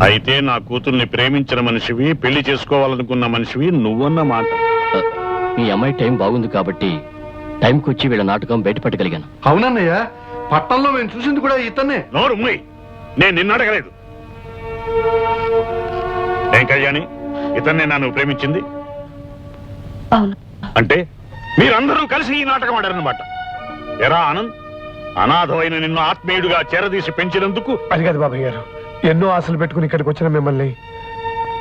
అయితే నా కూతుర్ని ప్రేమించిన మనిషివి, పెళ్లి చేసుకోవాలనుకున్న మనిషివి నువ్వన్న మాట. మీ అమ్మాయి టైం బాగుంది కాబట్టి టైంకి వచ్చి వీళ్ళ నాటకం బయటపడగలిగాను. అవునన్నయ్య, పట్టణంలో మేము చూసింది కూడా ఇతన్నే. నోరు మూయ్, నేను నిన్ను అడగలేదు. ఏం కళ్యాణి, ఇతన్నే నన్ను ప్రేమించింది? అవును. అంటే మీరందరూ కలిసి ఈ నాటకం ఆడారన్నమాట. ఎరా ఆనంద్, అనాథమైన నిన్ను ఆత్మీయుడిగా చేరదీసి పెంచినందుకు. అది కాదు బాబాయ్ గారు, ఎన్నో ఆశలు పెట్టుకుని ఇక్కడికి వచ్చిన మిమ్మల్ని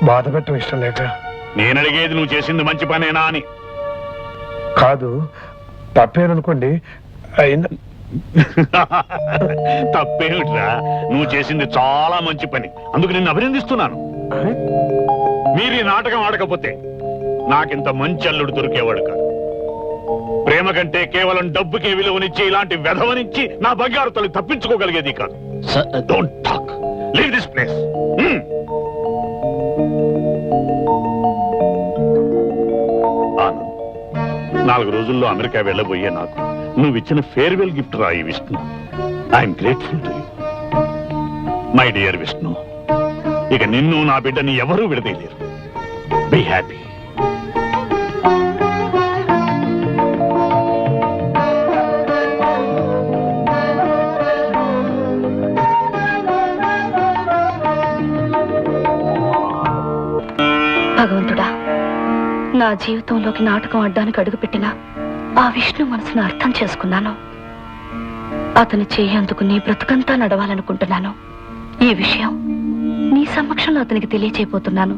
బాధ పెట్టడం ఇష్టం లేక. నేను అడిగేది నువ్వు చేసింది మంచి పనేనా అని. కాదు, తప్పేననుకోండి. తప్పేమిట్రా, నువ్వు చేసింది చాలా మంచి పని, అందుకు నిన్ను అభినందిస్తున్నాను. మీరు ఈ నాటకం ఆడకపోతే నాకింత మంచి అల్లుడు దొరికేవాడు కాదు. ప్రేమ కంటే కేవలం డబ్బుకే విలువనిచ్చి ఇలాంటి వెధవనిచ్చి నా బంగారు తల్లి తప్పించుకోగలిగేది కాదు. Don't talk, leave this place. Anand, 4 రోజుల్లో అమెరికా వెళ్ళబోయే నాకు నువ్వు ఇచ్చిన ఫేర్వెల్ గిఫ్ట్ రా ఈ Vishnu. I'm grateful to you my dear Vishnu. ఇక నిన్ను నా బిడ్డని ఎవరూ విడదీయలేరు. Be happy. భగవంతుడా, నా జీవితంలోకి నాటకం ఆడడానికి అడుగుపెట్టిన ఆ విష్ణు మనసును అర్థం చేసుకున్నాను. అతని చేయి అందుకుని బ్రతుకంతా నడవాలనుకుంటున్నాను. ఈ విషయం నీ సమక్షంలో అతనికి తెలియచేయబోతున్నాను.